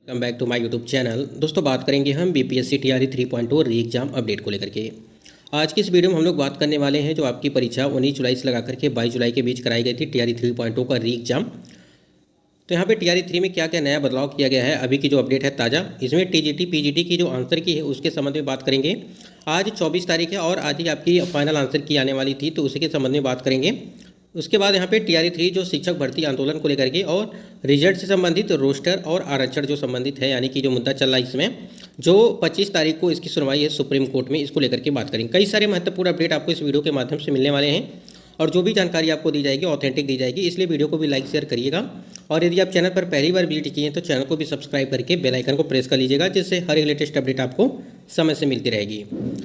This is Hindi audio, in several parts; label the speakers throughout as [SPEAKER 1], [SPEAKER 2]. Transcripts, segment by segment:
[SPEAKER 1] Welcome back to my YouTube channel. दोस्तों बात करेंगे हम बीपीएससी टीआरई 3.0 री एग्जाम अपडेट को लेकर के। आज की इस वीडियो में हम लोग बात करने वाले हैं जो आपकी परीक्षा 19 जुलाई से लगा करके 22 जुलाई के बीच कराई गई थी टीआरई 3.0 का री एग्जाम। तो यहाँ पे टीआरई 3 में क्या क्या नया बदलाव किया गया है, अभी की जो अपडेट है ताज़ा, इसमें टीजीटी पीजीटी की जो आंसर की है उसके संबंध में बात करेंगे। आज 24 तारीख है और आज ही आपकी फाइनल आंसर की आने वाली थी, तो उसी के संबंध में बात करेंगे। उसके बाद यहाँ पे टीआरई 3 जो शिक्षक भर्ती आंदोलन को लेकर के और रिजल्ट से संबंधित रोस्टर और आरक्षण जो संबंधित है, यानी कि जो मुद्दा चल रहा है इसमें, जो 25 तारीख को इसकी सुनवाई है सुप्रीम कोर्ट में, इसको लेकर के बात करेंगे। कई सारे महत्वपूर्ण अपडेट आपको इस वीडियो के माध्यम से मिलने वाले हैं और जो भी जानकारी आपको दी जाएगी ऑथेंटिक दी जाएगी, इसलिए वीडियो को भी लाइक शेयर करिएगा। और यदि आप चैनल पर पहली बार विजिट किए हैं तो चैनल को भी सब्सक्राइब करके बेल आइकन को प्रेस कर लीजिएगा, जिससे हर एक लेटेस्ट अपडेट आपको समय से मिलती रहेगी।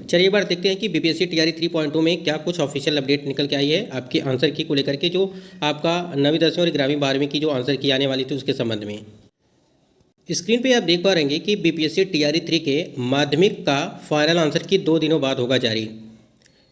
[SPEAKER 1] चलिए एक बार देखते हैं कि बीपीएससी टीआरई 3.0 में क्या कुछ ऑफिशियल अपडेट निकल के आई है आपके आंसर की को लेकर के, जो आपका 9वीं 10वीं और 11वीं 12वीं की जो आंसर की आने वाली थी उसके संबंध में। स्क्रीन पे आप देख पा रहे हैं कि बीपीएससी टीआरई 3 के माध्यमिक का फाइनल आंसर की 2 दिनों बाद होगा जारी।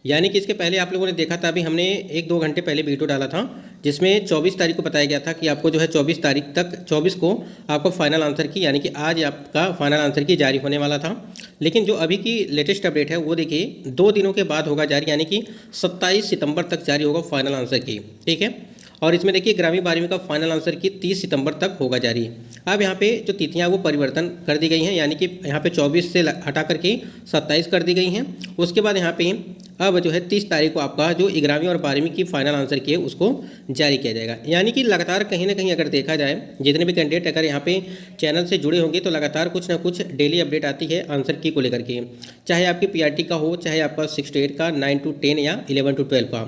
[SPEAKER 1] यानी कि इसके पहले आप लोगों ने देखा था, अभी हमने 1-2 घंटे पहले वीडियो डाला था जिसमें 24 तारीख को बताया गया था कि आपको जो है 24 तारीख तक 24 को आपको फाइनल आंसर की, यानी कि आज आपका फाइनल आंसर की जारी होने वाला था। लेकिन जो अभी की लेटेस्ट अपडेट है वो देखिए 2 दिनों के बाद होगा जारी, यानी कि 27 सितंबर तक जारी होगा फाइनल आंसर की। ठीक है, और इसमें देखिए 11वीं 12वीं का फाइनल आंसर की 30 सितंबर तक होगा जारी। अब यहाँ पे जो तिथियाँ वो परिवर्तन कर दी गई हैं, यानी कि यहाँ पे 24 से हटा करके 27 कर दी गई हैं। उसके बाद यहाँ पे अब जो है 30 तारीख को आपका जो 11वीं और 12वीं की फाइनल आंसर की है उसको जारी किया जाएगा। यानी कि लगातार कहीं ना कहीं अगर देखा जाए, जितने भी कैंडिडेट अगर यहाँ पे चैनल से जुड़े होंगे तो लगातार कुछ ना कुछ डेली अपडेट आती है आंसर की को लेकर के, चाहे आपकी पीआरटी का हो, चाहे आपका 6 to 8 का, 9 to 10 या 11 to 12 का।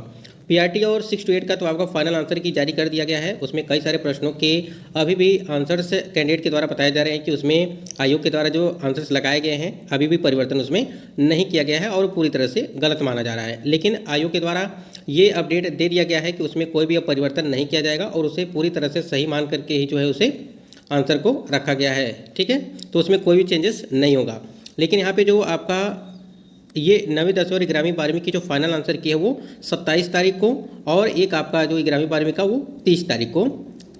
[SPEAKER 1] पीआरटी और 6 to 8 का तो आपका फाइनल आंसर की जारी कर दिया गया है। उसमें कई सारे प्रश्नों के अभी भी आंसर्स कैंडिडेट के द्वारा बताए जा रहे हैं कि उसमें आयोग के द्वारा जो आंसर्स लगाए गए हैं अभी भी परिवर्तन उसमें नहीं किया गया है और पूरी तरह से गलत माना जा रहा है। लेकिन आयोग के द्वारा ये अपडेट दे दिया गया है कि उसमें कोई भी अब परिवर्तन नहीं किया जाएगा और उसे पूरी तरह से सही मान करके ही जो है उसे आंसर को रखा गया है। ठीक है, तो उसमें कोई भी चेंजेस नहीं होगा। लेकिन यहाँ पे जो आपका ये 9वीं 10वीं और 11वीं 12वीं की जो फाइनल आंसर की है वो 27 तारीख को, और एक आपका जो 11वीं 12वीं का वो 30 तारीख को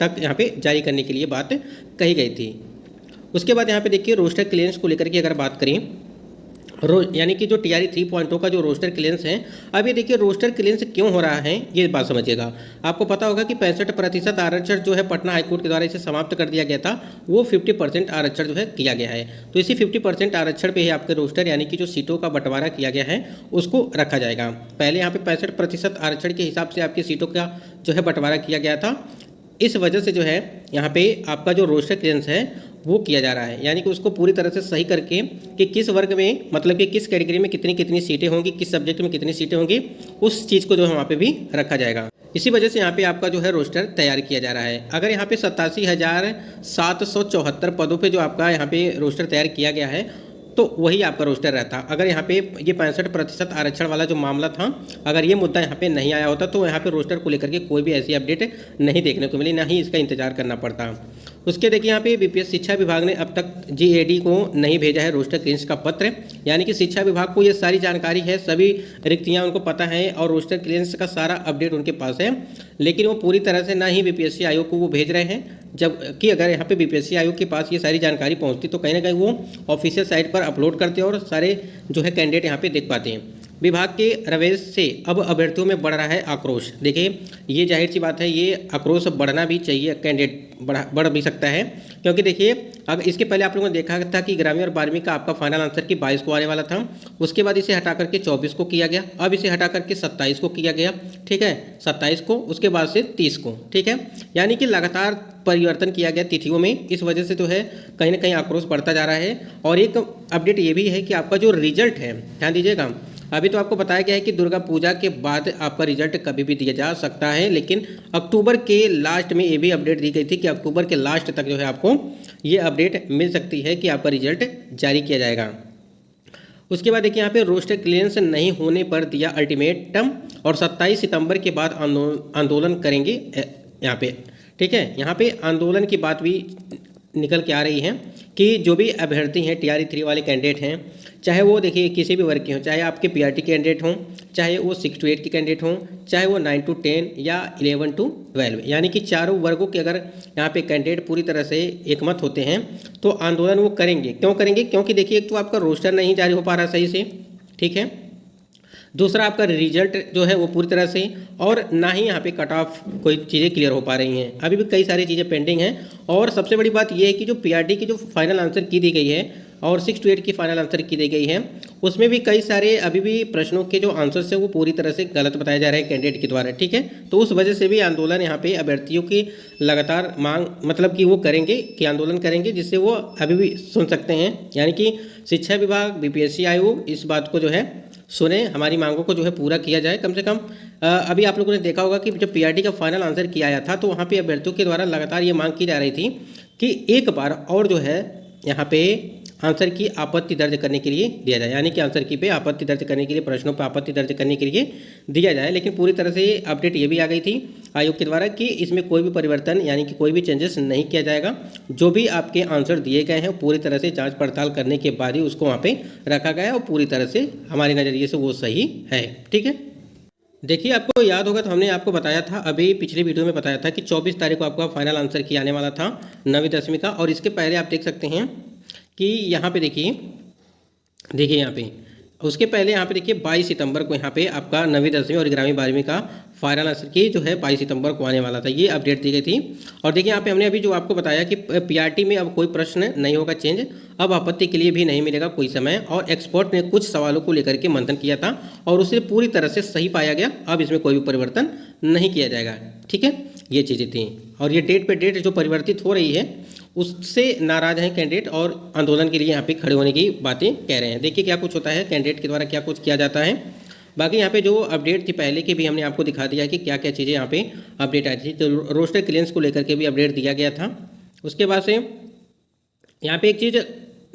[SPEAKER 1] तक यहाँ पे जारी करने के लिए बात कही गई थी। उसके बाद यहाँ पे देखिए रोस्टर क्लियरेंस को लेकर के अगर बात करें, यानी कि जो टीआरई 3.0 का जो रोस्टर क्लियरेंस है, अब ये देखिए रोस्टर क्लियरेंस क्यों हो रहा है ये बात समझिएगा। आपको पता होगा कि 65% आरक्षण जो है पटना हाईकोर्ट के द्वारा इसे समाप्त कर दिया गया था, वो 50% आरक्षण जो है किया गया है। तो इसी 50% आरक्षण पे ही आपके रोस्टर, यानी कि जो सीटों का बंटवारा किया गया है उसको रखा जाएगा। पहले यहाँ पे 65% आरक्षण के हिसाब से आपकी सीटों का जो है बंटवारा किया गया था। इस वजह से जो है यहाँ पे आपका जो रोस्टर क्लियरेंस है वो किया जा रहा है, यानी कि उसको पूरी तरह से सही करके कि किस वर्ग में, मतलब कि किस कैटेगरी में कितनी कितनी सीटें होंगी, किस सब्जेक्ट में कितनी सीटें होंगी, उस चीज़ को जो है वहाँ पे भी रखा जाएगा। इसी वजह से यहाँ पे आपका जो है रोस्टर तैयार किया जा रहा है। अगर यहाँ पे 87,774 पदों पे जो आपका यहाँ पे रोस्टर तैयार किया गया है तो वही आपका रोस्टर रहता। अगर यहाँ पे ये 65% आरक्षण वाला जो मामला था, अगर ये मुद्दा यहाँ पे नहीं आया होता तो यहाँ पे रोस्टर को लेकर के कोई भी ऐसी अपडेट नहीं देखने को मिली, ना ही इसका इंतजार करना पड़ता। उसके देखिए यहाँ पे बीपीएस शिक्षा विभाग ने अब तक जीएडी को नहीं भेजा है रोस्टर क्लियरेंस का पत्र, यानी कि शिक्षा विभाग को ये सारी जानकारी है, सभी रिक्तियाँ उनको पता है और रोस्टर क्लियरेंस का सारा अपडेट उनके पास है, लेकिन वो पूरी तरह से ना ही बीपीएससी आयोग को वो भेज रहे हैं। जबकि अगर यहाँ पे बीपीएससी आयोग के पास ये सारी जानकारी पहुँचती तो कहीं ना कहीं वो ऑफिशियल साइट पर अपलोड करते और सारे जो है कैंडिडेट यहाँ पे देख पाते हैं। विभाग के रवैये से अब अभ्यर्थियों में बढ़ रहा है आक्रोश। देखिए ये जाहिर सी बात है, ये आक्रोश बढ़ना भी चाहिए, कैंडिडेट बढ़ भी सकता है, क्योंकि देखिए अगर इसके पहले आप लोगों ने देखा था कि 11वीं और 12वीं का आपका फाइनल आंसर की 22 को आने वाला था, उसके बाद इसे हटा करके 24 को किया गया, अब इसे हटा करके 27 को किया गया। ठीक है, 27 को, उसके बाद से 30 को। ठीक है, यानी कि लगातार परिवर्तन किया गया तिथियों में, इस वजह से जो है कहीं ना कहीं आक्रोश बढ़ता जा रहा है। और एक अपडेट ये भी है कि आपका जो रिजल्ट है, ध्यान दीजिएगा, अभी तो आपको बताया गया है कि दुर्गा पूजा के बाद आपका रिजल्ट कभी भी दिया जा सकता है, लेकिन अक्टूबर के लास्ट में ये भी अपडेट दी गई थी कि अक्टूबर के लास्ट तक जो है आपको ये अपडेट मिल सकती है कि आपका रिजल्ट जारी किया जाएगा। उसके बाद देखिए यहाँ पे रोस्टर क्लियरेंस नहीं होने पर दिया अल्टीमेटम और 27 सितंबर के बाद आंदोलन करेंगे यहाँ पे। ठीक है, यहाँ पे आंदोलन की बात भी निकल के आ रही है कि जो भी अभ्यर्थी हैं TRE 3 वाले कैंडिडेट हैं, चाहे वो देखिए किसी भी वर्ग के हों, चाहे आपके PRT कैंडिडेट हों, चाहे वो 6 to 8 के कैंडिडेट हों, चाहे वो 9 to 10 या 11 to 12, यानी कि चारों वर्गों के अगर यहाँ पे कैंडिडेट पूरी तरह से एकमत होते हैं तो आंदोलन वो करेंगे। क्यों करेंगे? क्योंकि देखिए एक तो आपका रोस्टर नहीं जारी हो पा रहा सही से, ठीक है, दूसरा आपका रिजल्ट जो है वो पूरी तरह से, और ना ही यहाँ पे कट ऑफ कोई चीज़ें क्लियर हो पा रही हैं, अभी भी कई सारी चीज़ें पेंडिंग हैं। और सबसे बड़ी बात ये है कि जो PRT की जो फाइनल आंसर की दी गई है और 6 to 8 की फाइनल आंसर की दी गई है, उसमें भी कई सारे अभी भी प्रश्नों के जो आंसर्स हैं वो पूरी तरह से गलत बताए जा रहे हैं कैंडिडेट के द्वारा, ठीक है। तो उस वजह से भी आंदोलन यहाँ पे अभ्यर्थियों की लगातार मांग, मतलब कि वो करेंगे कि आंदोलन करेंगे, जिससे वो अभी भी सुन सकते हैं, यानी कि शिक्षा विभाग, BPSC आयोग इस बात को जो है सुने, हमारी मांगों को जो है पूरा किया जाए। कम से कम अभी आप लोगों ने देखा होगा कि जब PRT का फाइनल आंसर किया आया था तो वहाँ पे अभ्यर्थियों के द्वारा लगातार ये मांग की जा रही थी कि एक बार और जो है यहाँ पे आंसर की आपत्ति दर्ज करने के लिए दिया जाए, यानी कि आंसर की पे आपत्ति दर्ज करने के लिए, प्रश्नों पर आपत्ति दर्ज करने के लिए दिया जाए। लेकिन पूरी तरह से अपडेट ये भी आ गई थी आयोग के द्वारा कि इसमें कोई भी परिवर्तन यानी कि कोई भी चेंजेस नहीं किया जाएगा। जो भी आपके आंसर दिए गए हैं पूरी तरह से जांच पड़ताल करने के बाद ही उसको वहाँ पे रखा गया है और पूरी तरह से हमारे नज़रिए से वो सही है, ठीक है। देखिए आपको याद होगा तो हमने आपको बताया था, अभी पिछले वीडियो में बताया था कि 24 तारीख को आपका फाइनल आंसर की आने वाला था 9वीं 10वीं का। और इसके पहले आप देख सकते हैं कि यहाँ पे देखिए यहाँ पे उसके पहले यहाँ पे देखिए 22 सितंबर को यहाँ पे आपका 9वीं 10वीं और 11वीं 12वीं का फाइनल आंसर की जो है 22 सितंबर को आने वाला था, ये अपडेट दी गई थी। और देखिए यहाँ पे हमने अभी जो आपको बताया कि PRT में अब कोई प्रश्न नहीं होगा चेंज, अब आपत्ति के लिए भी नहीं मिलेगा कोई समय, और एक्सपर्ट ने कुछ सवालों को लेकर के मंथन किया था और उसे पूरी तरह से सही पाया गया, अब इसमें कोई भी परिवर्तन नहीं किया जाएगा, ठीक है। ये चीज़ें थी और ये डेट पे डेट जो परिवर्तित हो रही है उससे नाराज हैं कैंडिडेट और आंदोलन के लिए यहाँ पे खड़े होने की बातें कह रहे हैं। देखिए क्या कुछ होता है, कैंडिडेट के द्वारा क्या कुछ किया जाता है। बाकी यहाँ पे जो अपडेट थी पहले की भी हमने आपको दिखा दिया कि क्या क्या चीज़ें यहाँ पे अपडेट आई थी। तो रोस्टर क्लियरेंस को लेकर के भी अपडेट दिया गया था। उसके बाद से यहाँ पे एक चीज़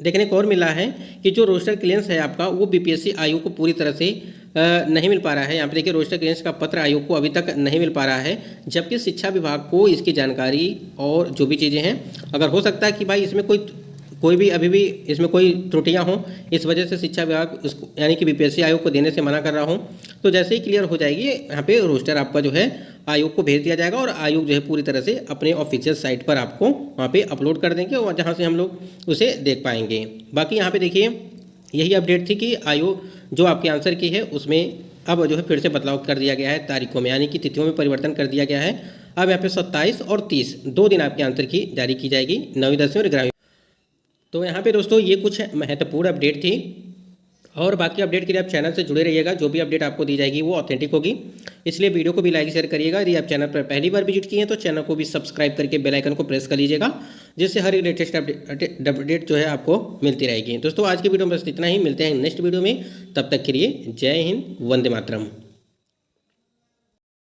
[SPEAKER 1] देखने को और मिला है कि जो रोस्टर क्लियरेंस है आपका वो BPSC आयोग को पूरी तरह से नहीं मिल पा रहा है। यहाँ पे देखिए रोस्टर क्लियरेंस का पत्र आयोग को अभी तक नहीं मिल पा रहा है, जबकि शिक्षा विभाग को इसकी जानकारी और जो भी चीज़ें हैं, अगर हो सकता है कि भाई इसमें कोई भी अभी भी इसमें कोई त्रुटियां हों, इस वजह से शिक्षा विभाग उसको यानी कि BPSC आयोग को देने से मना कर रहा हो, तो जैसे ही क्लियर हो जाएगी यहाँ पे रोस्टर आपका जो है आयोग को भेज दिया जाएगा और आयोग जो है पूरी तरह से अपने ऑफिशियल साइट पर आपको वहाँ पे अपलोड कर देंगे और जहाँ से हम लोग उसे देख पाएंगे। बाकी यहाँ पे देखिए यही अपडेट थी कि आयोग जो आपके आंसर की है उसमें अब जो है फिर से बदलाव कर दिया गया है तारीखों में, यानी कि तिथियों में परिवर्तन कर दिया गया है। अब यहाँ पे 27 और 30 2 दिन आपके आंसर की जारी की जाएगी 9वीं 10वीं और 11वीं। तो यहाँ पे दोस्तों ये कुछ महत्वपूर्ण अपडेट थी और बाकी अपडेट के लिए आप चैनल से जुड़े रहिएगा। जो भी अपडेट आपको दी जाएगी वो ऑथेंटिक होगी, इसलिए वीडियो को भी लाइक शेयर करिएगा। यदि आप चैनल पर पहली बार विजिट किए हैं तो चैनल को भी सब्सक्राइब करके बेल आइकन को प्रेस कर लीजिएगा, जिससे हर एक लेटेस्ट अपडेट जो है आपको मिलती रहेगी। दोस्तों आज की वीडियो में बस इतना ही, मिलते हैं नेक्स्ट वीडियो में, तब तक के लिए जय हिंद, वंदे मातरम।